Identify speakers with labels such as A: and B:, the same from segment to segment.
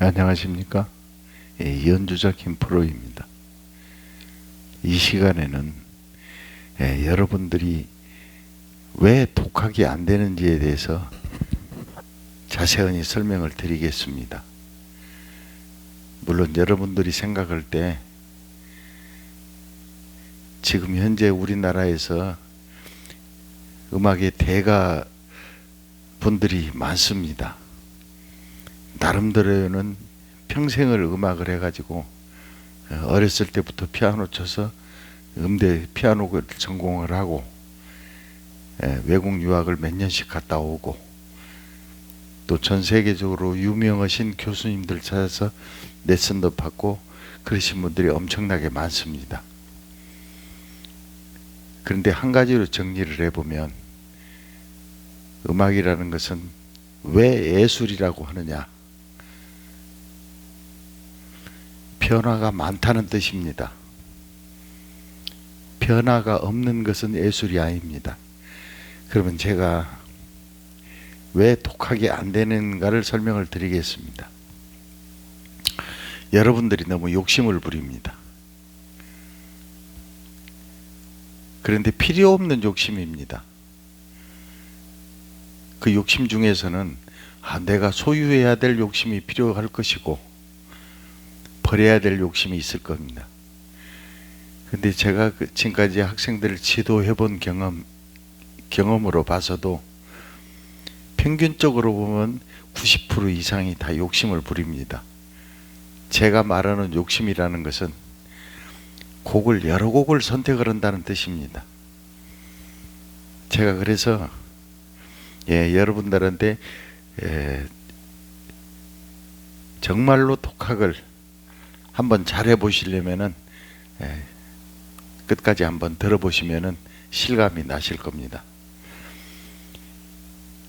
A: 안녕하십니까? 연주자 김프로입니다. 이 시간에는 여러분들이 왜 독학이 안 되는지에 대해서 자세히 설명을 드리겠습니다. 물론 여러분들이 생각할 때 지금 현재 우리나라에서 음악의 대가 분들이 많습니다. 나름대로는 평생을 음악을 해가지고 어렸을 때부터 피아노 쳐서 음대 피아노를 전공을 하고 외국 유학을 몇 년씩 갔다 오고 또 전 세계적으로 유명하신 교수님들 찾아서 레슨도 받고 그러신 분들이 엄청나게 많습니다. 그런데 한 가지로 정리를 해보면 음악이라는 것은 왜 예술이라고 하느냐? 변화가 많다는 뜻입니다. 변화가 없는 것은 예술이 아닙니다. 그러면 제가 왜 독학이 안 되는가를 설명을 드리겠습니다. 여러분들이 너무 욕심을 부립니다. 그런데 필요 없는 욕심입니다. 그 욕심 중에서는 내가 소유해야 될 욕심이 필요할 것이고 버려야 될 욕심이 있을 겁니다. 근데 제가 지금까지 학생들을 지도해 본 경험으로 봐서도 평균적으로 보면 90% 이상이 다 욕심을 부립니다. 제가 말하는 욕심이라는 것은 여러 곡을 선택을 한다는 뜻입니다. 제가 그래서 여러분들한테 정말로 독학을 한번 잘해 보시려면은 끝까지 한번 들어보시면은 실감이 나실 겁니다.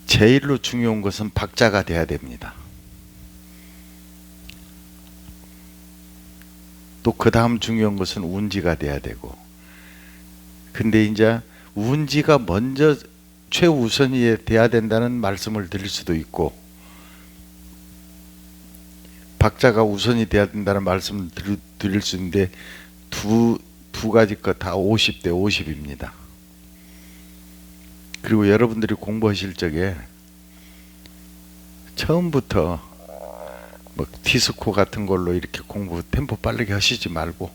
A: 제일로 중요한 것은 박자가 돼야 됩니다. 또 그 다음 중요한 것은 운지가 돼야 되고, 근데 이제 운지가 먼저 최우선이 돼야 된다는 말씀을 드릴 수도 있고 박자가 우선이 돼야 된다는 말씀을 드릴 수 있는데 두 가지 것 다 50대 50입니다. 그리고 여러분들이 공부하실 적에 처음부터 뭐 디스코 같은 걸로 이렇게 공부 템포 빠르게 하시지 말고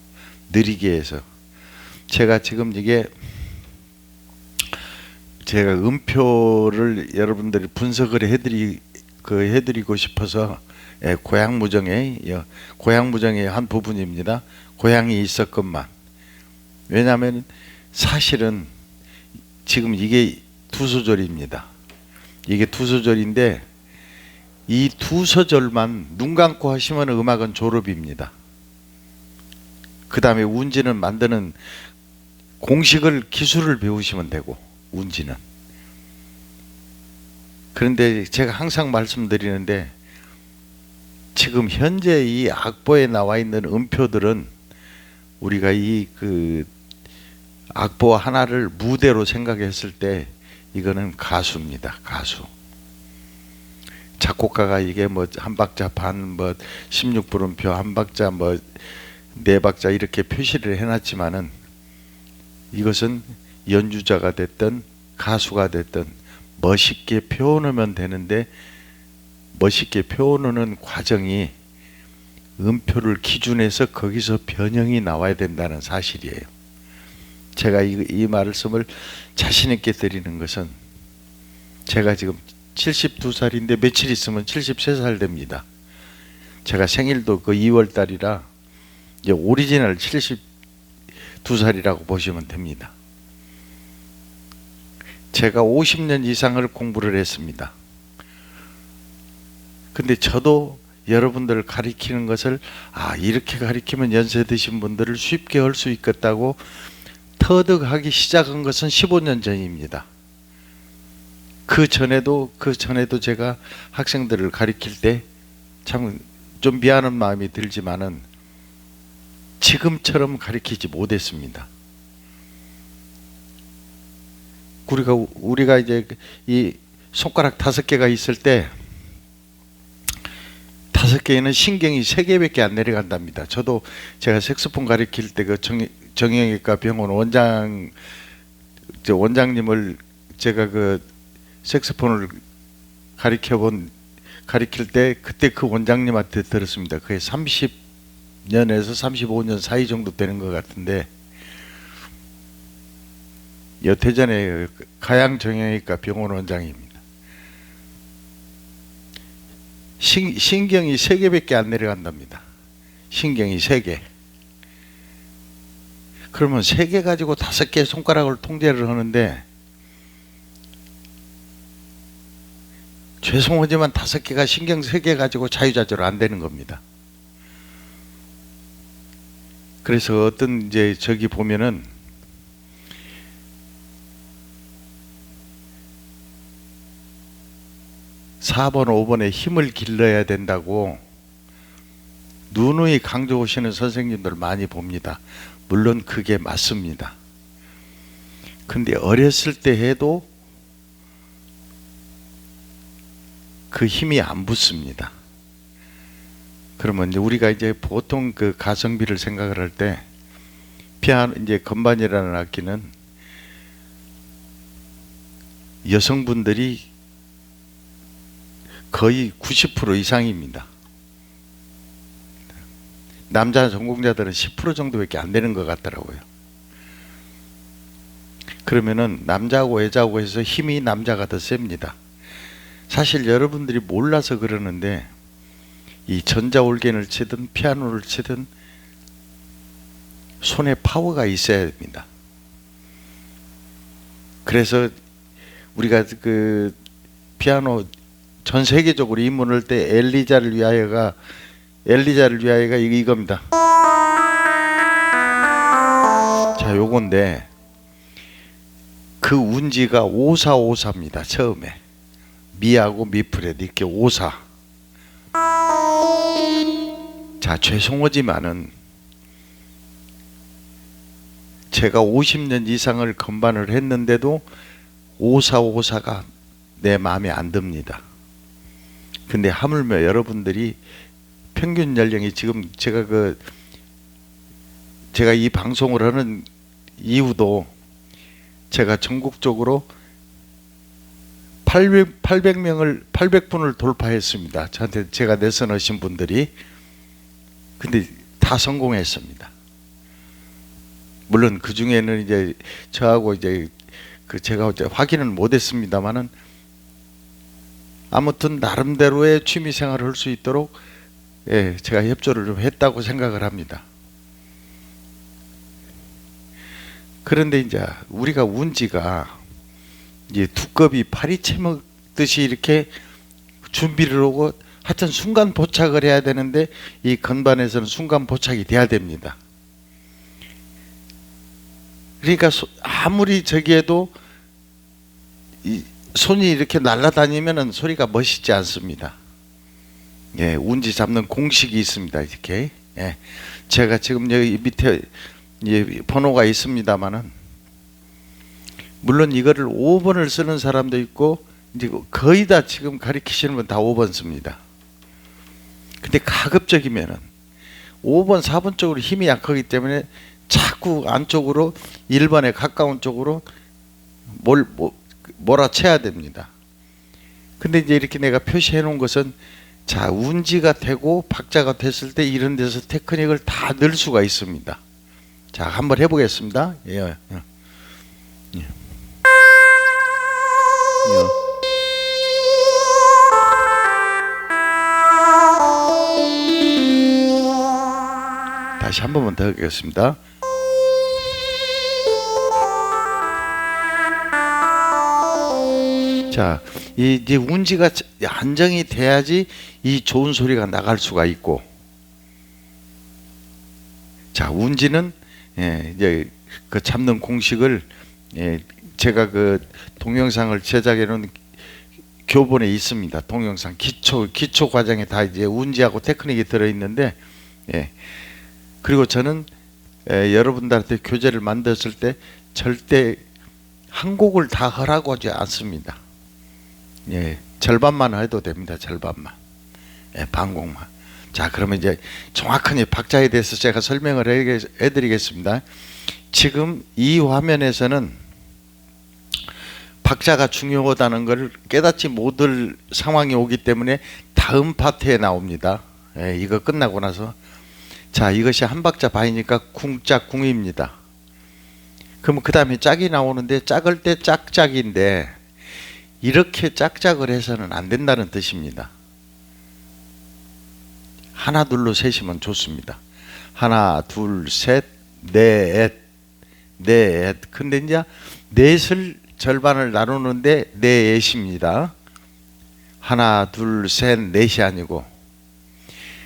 A: 느리게 해서, 제가 지금 제가 음표를 여러분들이 분석을 해드리고 싶어서 고향무정의 한 부분입니다. 고향이 있었건만. 왜냐하면 사실은 지금 이게 두 소절입니다. 이게 두 소절인데 이 두 소절만 눈 감고 하시면 음악은 졸업입니다. 그 다음에 운지는 만드는 기술을 배우시면 되고, 운지는. 그런데 제가 항상 말씀드리는데 지금 현재 이 악보에 나와 있는 음표들은 우리가 악보 하나를 무대로 생각했을 때 이거는 가수입니다. 가수. 작곡가가 이게 뭐 한 박자 반, 뭐 16분음표 한 박자, 뭐 네 박자 이렇게 표시를 해놨지만은 이것은 연주자가 됐든 가수가 됐든 멋있게 표현하면 되는데, 멋있게 표현하는 과정이 음표를 기준해서 거기서 변형이 나와야 된다는 사실이에요. 제가 이 말씀을 자신 있게 드리는 것은 제가 지금 72살인데 며칠 있으면 73살 됩니다. 제가 생일도 그 2월 달이라 이제 오리지널 72살이라고 보시면 됩니다. 제가 50년 이상을 공부를 했습니다. 근데 저도 여러분들을 가리키는 것을 이렇게 가리키면 연세 드신 분들을 쉽게 할 수 있겠다고 터득하기 시작한 것은 15년 전입니다. 그 전에도 제가 학생들을 가리킬 때 참 좀 미안한 마음이 들지만은 지금처럼 가리키지 못했습니다. 우리가 이제 이 손가락 5개가 있을 때 5개에는 신경이 3개밖에 안 내려간답니다. 저도 제가 색소폰 가르칠 때 그 정형외과 병원 원장님을 제가 그 색소폰을 가르칠 때 그때 그 원장님한테 들었습니다. 그게 30년에서 35년 사이 정도 되는 것 같은데, 여태전에 가양정형외과 병원 원장입니다. 신경이 3개밖에 안 내려간답니다. 신경이 3개. 그러면 3개 가지고 5개 손가락을 통제를 하는데, 죄송하지만 5개가 신경 3개 가지고 자유자재로 안 되는 겁니다. 그래서 어떤 이제 저기 보면은 4번, 5번에 힘을 길러야 된다고 누누이 강조하시는 선생님들 많이 봅니다. 물론 그게 맞습니다. 근데 어렸을 때 해도 그 힘이 안 붙습니다. 그러면 이제 우리가 이제 보통 그 가성비를 생각을 할 때, 피아노 이제 건반이라는 악기는 여성분들이 거의 90% 이상입니다. 남자 전공자들은 10% 정도밖에 안 되는 것 같더라고요. 그러면은 남자하고 여자하고 해서 힘이 남자가 더 셉니다. 사실 여러분들이 몰라서 그러는데, 이 전자올겐을 치든 피아노를 치든 손에 파워가 있어야 됩니다. 그래서 우리가 그 피아노 전 세계적으로 입문할 때 엘리자를 위하여가 이겁니다. 자, 요건데 그 운지가 545입니다. 처음에 미하고 미프렛 이렇게 5사. 자, 죄송하지만은 제가 50년 이상을 건반을 했는데도 5454가 내 마음에 안 듭니다. 근데 하물며 여러분들이 평균 연령이 지금 제가 이 방송을 하는 이유도 제가 전국적으로 800분을 돌파했습니다. 저한테 제가 내선하신 분들이. 근데 다 성공했습니다. 물론 그 중에는 이제 저하고 이제 제가 이제 확인은 못했습니다만은, 아무튼 나름대로의 취미 생활을 할 수 있도록 제가 협조를 좀 했다고 생각을 합니다. 그런데 이제 우리가 운지가 이제 두꺼비 파리채 먹듯이 이렇게 준비를 하고 하여튼 순간 포착을 해야 되는데, 이 건반에서는 순간 포착이 돼야 됩니다. 그러니까 아무리 저기에도 이 손이 이렇게 날아다니면은 소리가 멋있지 않습니다. 운지 잡는 공식이 있습니다. 이렇게. 제가 지금 여기 밑에 번호가 있습니다만은, 물론 이거를 5번을 쓰는 사람도 있고, 이제 거의 다 지금 가르치시는 분 다 5번 씁니다. 근데 가급적이면은 5번, 4번 쪽으로 힘이 약하기 때문에 자꾸 안쪽으로 1번에 가까운 쪽으로 몰아쳐야 됩니다. 근데 이제 이렇게 내가 표시해 놓은 것은, 자, 운지가 되고 박자가 됐을 때 이런 데서 테크닉을 다 넣을 수가 있습니다. 자, 한번 해보겠습니다. 다시 한 번만 더 하겠습니다. 자, 이제 운지가 안정이 돼야지 이 좋은 소리가 나갈 수가 있고, 자, 운지는 이제 그 잡는 공식을 제가 그 동영상을 제작해 놓은 교본에 있습니다. 동영상 기초 과정에 다 이제 운지하고 테크닉이 들어 있는데, 그리고 저는 여러분들한테 교재를 만들었을 때 절대 한 곡을 다 하라고 하지 않습니다. 절반만 해도 됩니다. 절반만. 예, 반곡만. 자, 그러면 이제 정확한 이 박자에 대해서 제가 설명을 해드리겠습니다. 지금 이 화면에서는 박자가 중요하다는 걸 깨닫지 못할 상황이 오기 때문에 다음 파트에 나옵니다. 예, 이거 끝나고 나서. 자, 이것이 한 박자 반이니까 궁짝궁입니다. 그러면 그 다음에 짝이 나오는데 짝을 때 짝짝인데 이렇게 짝짝을 해서는 안 된다는 뜻입니다. 하나 둘로 세시면 좋습니다. 하나 둘 셋 넷 넷. 근데 이제 넷을 절반을 나누는데 넷입니다. 하나 둘 셋 넷이 아니고.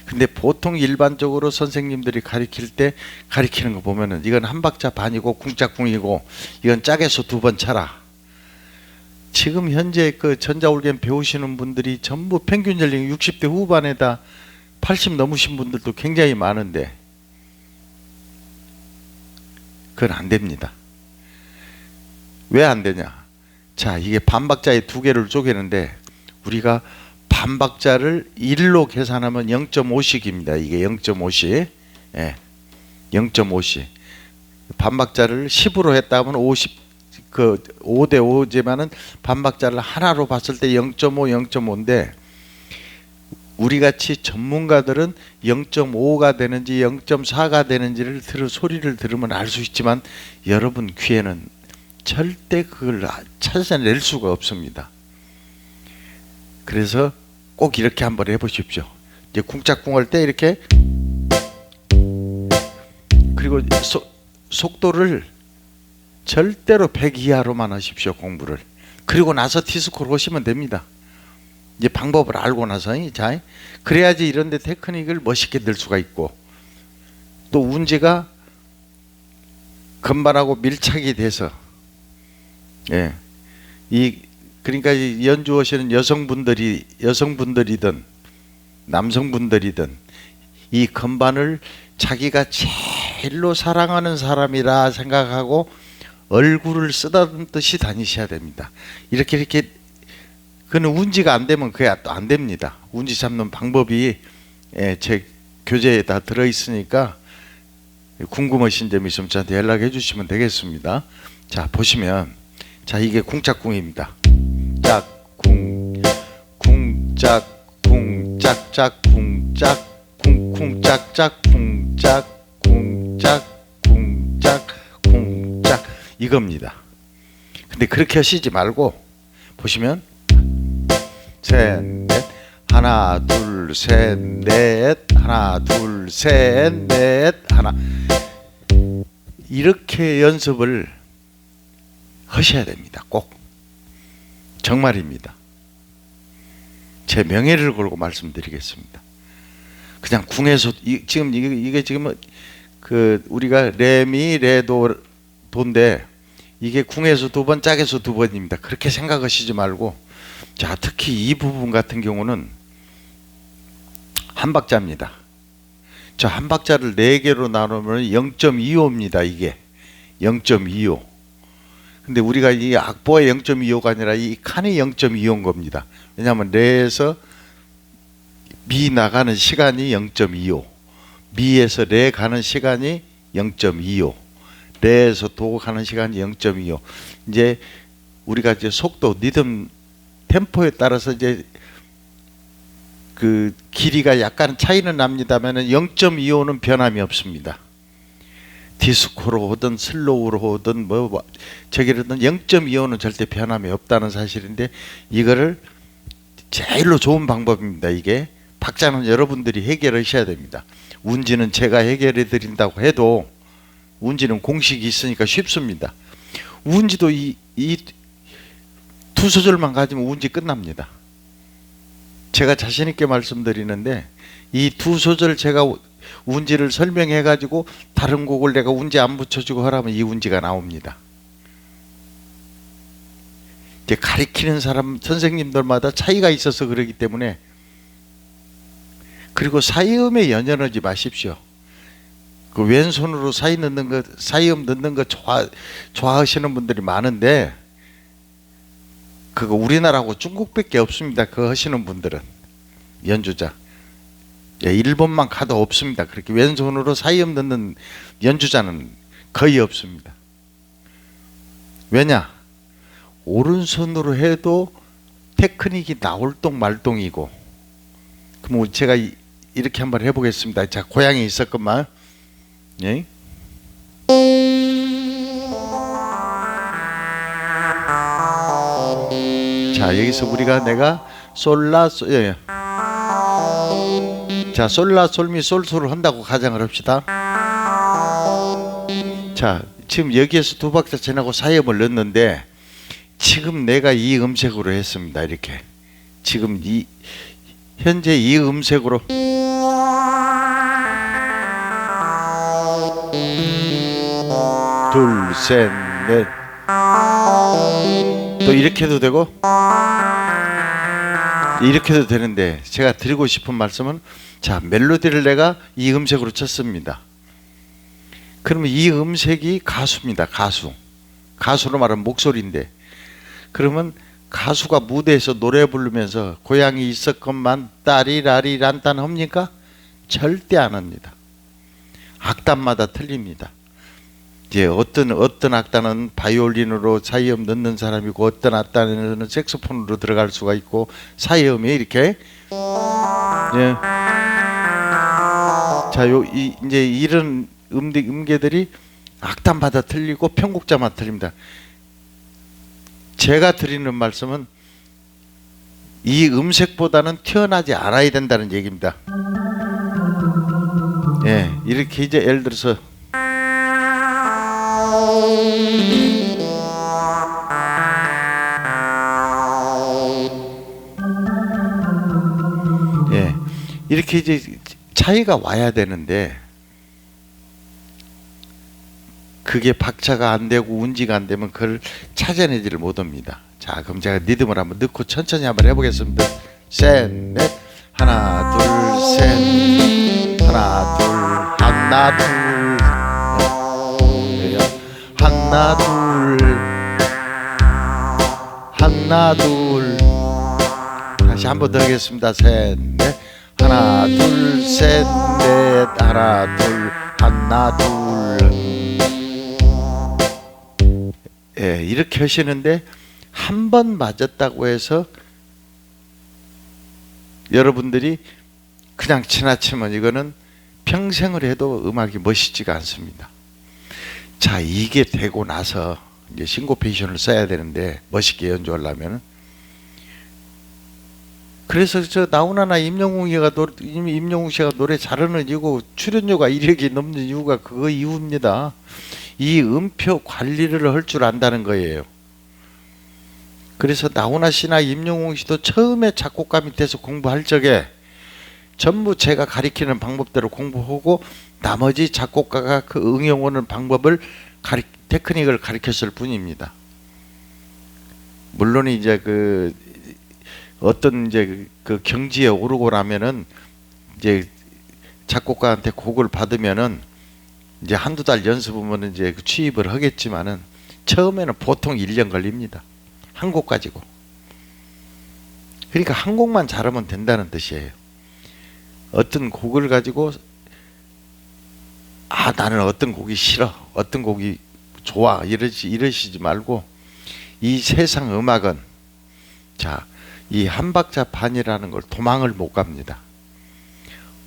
A: 근데 보통 일반적으로 선생님들이 가리킬 때 가리키는 거 보면은 이건 한 박자 반이고 궁짝궁이고 이건 짝에서 두 번 차라. 지금 현재 그 전자올겐 배우시는 분들이 전부 평균 연령이 60대 후반에다 80 넘으신 분들도 굉장히 많은데 그건 안 됩니다. 왜 안 되냐? 자, 이게 반박자에 두 개를 쪼개는데 우리가 반박자를 1로 계산하면 0.5씩입니다. 이게 0.5씩. 예. 0.5씩. 반박자를 10으로 했다면 50, 그 5대 5지만은 반박자를 하나로 봤을 때 0.5, 0.5인데 우리 같이 전문가들은 0.5가 되는지 0.4가 되는지를 소리를 들으면 알 수 있지만 여러분 귀에는 절대 그걸 찾아낼 수가 없습니다. 그래서 꼭 이렇게 한번 해보십시오. 이제 궁짝궁할 때 이렇게 그리고 속도를 절대로 100 이하로만 하십시오. 공부를. 그리고 나서 디스코를 하시면 됩니다. 이제 방법을 알고 나서 자, 그래야지 이런 데 테크닉을 멋있게 들 수가 있고 또 운지가 건반하고 밀착이 돼서 예. 그러니까 연주하시는 여성분들이든 남성분들이든 이 건반을 자기가 제일로 사랑하는 사람이라 생각하고 얼굴을 쓰다듬듯이 다니셔야 됩니다. 이렇게 그는 운지가 안 되면 그게 또 안 됩니다. 운지 잡는 방법이 제 교재에 다 들어 있으니까 궁금하신 점 있으면 저한테 연락해 주시면 되겠습니다. 자, 보시면 자, 이게 궁짝궁입니다. 짝궁 궁짝 궁짝짝 궁짝 쿵쿵짝짝 궁짝 궁짝 궁짝 궁짝 이겁니다. 근데 그렇게 하시지 말고 보시면 셋 넷 하나 둘 셋 넷 하나 둘 셋 넷 하나 이렇게 연습을 하셔야 됩니다. 꼭 정말입니다. 제 명예를 걸고 말씀드리겠습니다. 그냥 궁에서 지금 이게 지금 그 우리가 레미 레도 도인데 이게 궁에서 두 번 짝에서 두 번입니다. 그렇게 생각하시지 말고 자, 특히 이 부분 같은 경우는 한 박자입니다. 자, 한 박자를 4개로 나누면 0.25입니다. 이게 0.25. 근데 우리가 이 악보의 0.25가 아니라 이 칸이 0.25인 겁니다. 왜냐하면 레에서 미 나가는 시간이 0.25, 미에서 레 가는 시간이 0.25, 레에서 도 가는 시간이 0.25. 이제 우리가 이제 속도, 리듬, 템포에 따라서 이제 그 길이가 약간 차이는 납니다만은 0.25는 변함이 없습니다. 디스코로 오든 슬로우로 오든 저기로든 0.25는 절대 변함이 없다는 사실인데 이거를 제일로 좋은 방법입니다. 이게 박자는 여러분들이 해결하셔야 됩니다. 운지는 제가 해결해 드린다고 해도 운지는 공식이 있으니까 쉽습니다. 운지도 이 두 소절만 가지면 운지 끝납니다. 제가 자신 있게 말씀드리는데 이 두 소절 제가 운지를 설명해 가지고 다른 곡을 내가 운지 안 붙여주고 하라면 이 운지가 나옵니다. 이제 가리키는 사람 선생님들마다 차이가 있어서 그러기 때문에 그리고 사이음에 연연하지 마십시오. 그 왼손으로 사이음 넣는 거 좋아하시는 분들이 많은데 그거 우리나라하고 중국밖에 없습니다. 그거 하시는 분들은 연주자 예, 일본만 가도 없습니다. 그렇게 왼손으로 사이음 넣는 연주자는 거의 없습니다. 왜냐? 오른손으로 해도 테크닉이 나올똥 말똥이고. 그럼 제가 이렇게 한번 해보겠습니다. 자, 고양이 있었건만. 예? 자, 여기서 우리가 내가 솔라솔, 예. 자, 솔라솔미 솔솔을 한다고 가정을 합시다. 자, 지금 여기에서 두 박자 지나고 사이음을 넣는데 지금 내가 이 음색으로 했습니다. 이렇게 지금 현재 이 음색으로 둘, 셋, 넷. 또 이렇게 해도 되고 이렇게 해도 되는데, 제가 드리고 싶은 말씀은, 자, 멜로디를 내가 이 음색으로 쳤습니다. 그러면 이 음색이 가수입니다. 가수로 말하면 목소리인데, 그러면 가수가 무대에서 노래 부르면서 고향이 있었건만 따리라리 란딴 합니까? 절대 안 합니다. 악단마다 틀립니다. 이제 어떤 악단은 바이올린으로 사이음 넣는 사람이고, 어떤 악단에는 색소폰으로 들어갈 수가 있고, 사이음이 이렇게, 예. 자, 이제 이런 음계들이 악단마다 틀리고 편곡자마다 틀립니다. 제가 드리는 말씀은 이 음색보다는 튀어나지 않아야 된다는 얘기입니다. 예, 이렇게 이제 예를 들어서 예, 이렇게 이제 차이가 와야 되는데, 그게 박자가 안 되고 운지가 안 되면 그걸 찾아내지를 못합니다. 자, 그럼 제가 리듬을 한번 넣고 천천히 한번 해보겠습니다. 셋, 넷, 하나, 둘, 셋, 하나, 둘, 하나, 둘, 하나, 둘, 하나, 둘. 다시 한번 더 하겠습니다. 셋, 넷, 하나, 둘, 셋, 넷, 하나, 둘, 하나, 둘. 예, 이렇게 하시는데, 한 번 맞았다고 해서 여러분들이 그냥 지나치면 이거는 평생을 해도 음악이 멋있지가 않습니다. 자, 이게 되고 나서 이제 싱고페이션을 써야 되는데, 멋있게 연주하려면. 그래서 저 나훈아나 임영웅 씨가 노래 잘하는 이유고, 출연료가 1억이 넘는 이유가 그거 이유입니다. 이 음표 관리를 할 줄 안다는 거예요. 그래서 나훈아 씨나 임영웅 씨도 처음에 작곡가 밑에서 공부할 적에 전부 제가 가리키는 방법대로 공부하고, 나머지 작곡가가 그 응용하는 방법을 테크닉을 가리켰을 뿐입니다. 물론 이제 어떤 이제 그 경지에 오르고 나면은 이제 작곡가한테 곡을 받으면은 이제 한두 달 연습하면 이제 취입을 하겠지만은, 처음에는 보통 1년 걸립니다. 한 곡 가지고. 그러니까 한 곡만 잘하면 된다는 뜻이에요. 어떤 곡을 가지고 나는 어떤 곡이 싫어, 어떤 곡이 좋아, 이러시지 말고, 이 세상 음악은, 자, 이 한 박자 반이라는 걸 도망을 못 갑니다.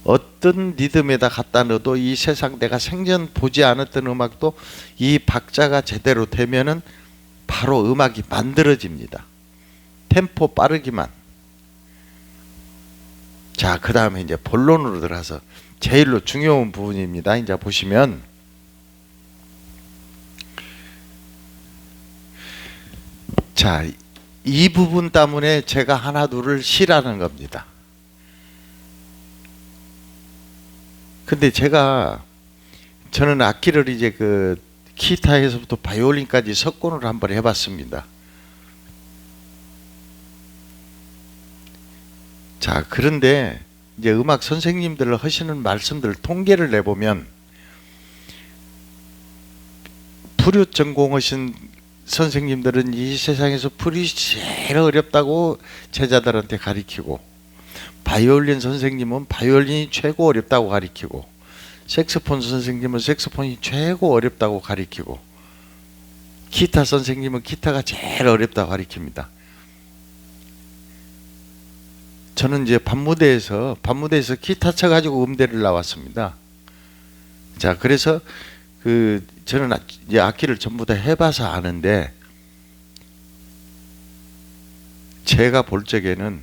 A: 어떤 리듬에다 갖다 넣어도 이 세상 내가 생전 보지 않았던 음악도 이 박자가 제대로 되면은 바로 음악이 만들어집니다. 템포 빠르기만. 자, 그 다음에 이제 본론으로 들어가서 제일로 중요한 부분입니다. 이제 보시면, 자, 이 부분 때문에 제가 하나 둘을 싫어하는 겁니다. 근데 저는 악기를 이제 기타에서부터 바이올린까지 석권을 한번 해봤습니다. 자, 그런데 이제 음악 선생님들 하시는 말씀들 통계를 내보면, 불효 전공하신 선생님들은 이 세상에서 불이 제일 어렵다고 제자들한테 가리키고, 바이올린 선생님은 바이올린이 최고 어렵다고 가리키고, 색소폰 선생님은 색소폰이 최고 어렵다고 가리키고, 기타 선생님은 기타가 제일 어렵다고 가리킵니다. 저는 이제 밤무대에서 기타 쳐가지고 음대를 나왔습니다. 자, 그래서 저는 이제 악기를 전부 다 해봐서 아는데, 제가 볼 적에는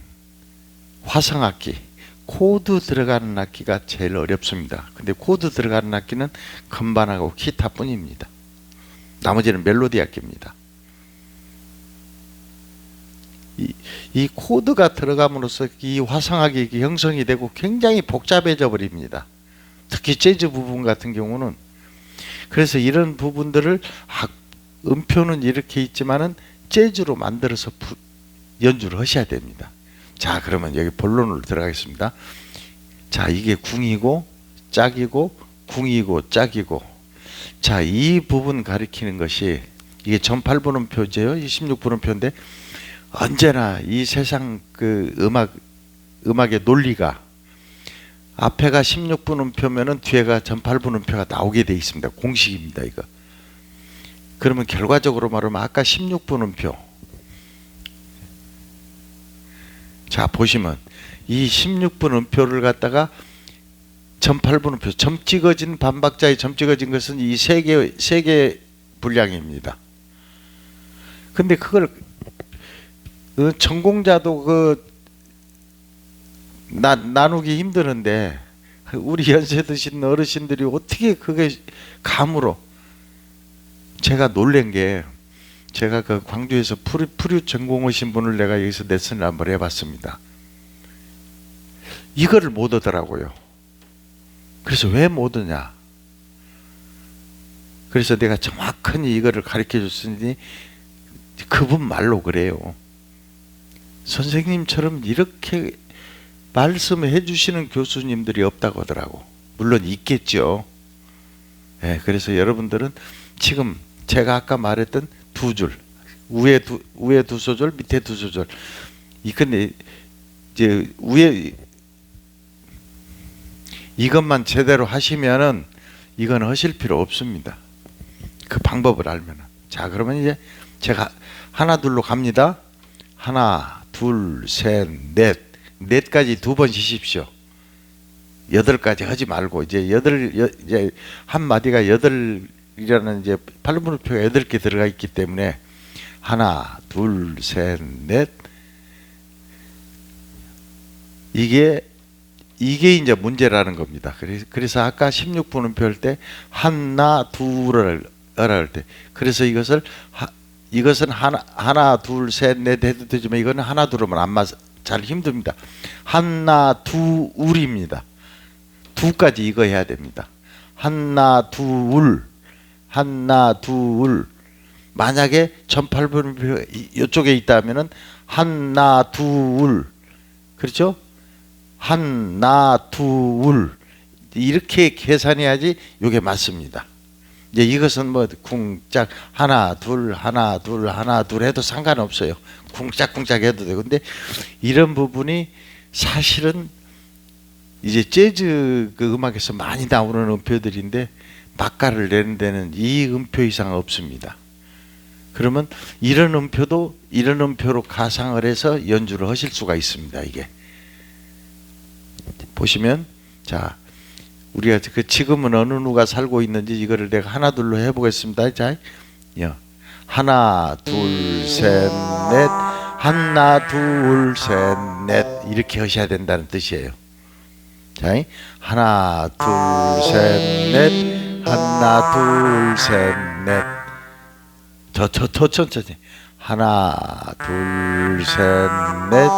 A: 화성악기, 코드 들어가는 악기가 제일 어렵습니다. 근데 코드 들어가는 악기는 건반하고 기타뿐입니다. 나머지는 멜로디 악기입니다. 이 코드가 들어감으로써 이 화성악이 형성이 되고 굉장히 복잡해져 버립니다. 특히 재즈 부분 같은 경우는. 그래서 이런 부분들을 음표는 이렇게 있지만은 재즈로 만들어서 연주를 하셔야 됩니다. 자, 그러면 여기 본론으로 들어가겠습니다. 자, 이게 궁이고 짝이고 궁이고 짝이고, 자, 이 부분 가리키는 것이 이게 전팔분음표제요. 이 16분음표인데, 언제나 이 세상 음악의 논리가 앞에가 16분음표면은 뒤에가 전팔분음표가 나오게 돼 있습니다. 공식입니다, 이거. 그러면 결과적으로 말하면 아까 16분음표, 자, 보시면 이 16분음표를 갖다가 전팔분음표, 점 찍어진 반박자에 점 찍어진 것은 이 세 개 분량입니다. 근데 그걸 전공자도 나누기 힘드는데, 우리 연세 드신 어르신들이 어떻게 그게 감으로. 제가 놀란 게, 제가 광주에서 프류 전공 오신 분을 내가 여기서 레슨을 한번 해봤습니다. 이거를 못 하더라고요. 그래서 왜 못 하냐? 그래서 내가 정확하게 이거를 가르쳐 줬으니, 그분 말로 그래요. 선생님처럼 이렇게 말씀해 주시는 교수님들이 없다고 하더라고. 물론 있겠죠. 네, 그래서 여러분들은 지금 제가 아까 말했던 두 줄, 위에 두 소절, 밑에 두 소절, 근데 이제 위에 이것만 제대로 하시면은 이건 하실 필요 없습니다. 그 방법을 알면은. 자, 그러면 이제 제가 하나 둘로 갑니다. 하나, 둘, 셋, 넷. 넷까지 두 번 쉬십시오. 여덟까지 하지 말고, 이제 한 마디가 여덟이라는 이제 팔분음표가 8개 들어가 있기 때문에, 하나, 둘, 셋, 넷. 이게 이제 문제라는 겁니다. 그래서 아까 16분음표 할 때 하나, 둘을 할 때, 그래서 이것은 하나, 둘, 셋, 넷 해도 되지만, 이거는 하나, 둘하면 안 잘 힘듭니다. 하나, 둘입니다. 두까지 이거 해야 됩니다. 하나, 둘. 만약에 전팔분음표 이쪽에 있다면은 하나, 둘. 그렇죠? 하나, 둘. 이렇게 계산해야지 이게 맞습니다. 이제 이것은 뭐 궁짝 하나 둘 해도 상관없어요. 궁짝 해도 되고. 근데 이런 부분이 사실은 이제 재즈 음악에서 많이 나오는 음표들인데, 막가를 내는 데는 이 음표 이상 없습니다. 그러면 이런 음표로 가상을 해서 연주를 하실 수가 있습니다. 이게 보시면, 자, 우리가 지금은 어느 누가 살고 있는지 이거를 내가 하나 둘로 해보겠습니다. 자, 하나 둘 셋 넷, 하나 둘 셋 넷, 이렇게 하셔야 된다는 뜻이에요. 자, 하나 둘 셋 넷, 하나 둘 셋 넷. 더 천천히. 하나 둘 셋 넷,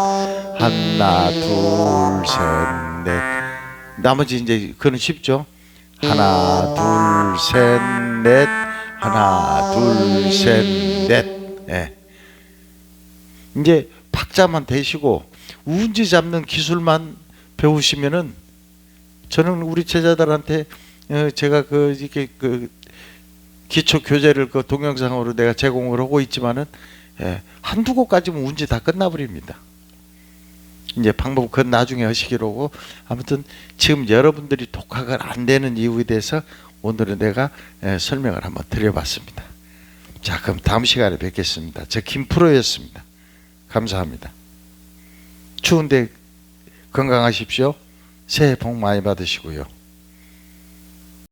A: 하나 둘 셋 넷. 나머지 이제 그건 쉽죠. 하나 둘 셋 넷, 하나 둘 셋 넷. 예. 이제 박자만 대시고 운지 잡는 기술만 배우시면은, 저는 우리 제자들한테 제가 이렇게 기초 교재를 동영상으로 내가 제공을 하고 있지만은, 한두 곡까지면 운지 다 끝나버립니다. 이제 방법 그건 나중에 하시기로고, 아무튼 지금 여러분들이 독학을 안 되는 이유에 대해서 오늘은 내가 설명을 한번 드려봤습니다. 자, 그럼 다음 시간에 뵙겠습니다. 저 김프로였습니다. 감사합니다. 추운데 건강하십시오. 새해 복 많이 받으시고요.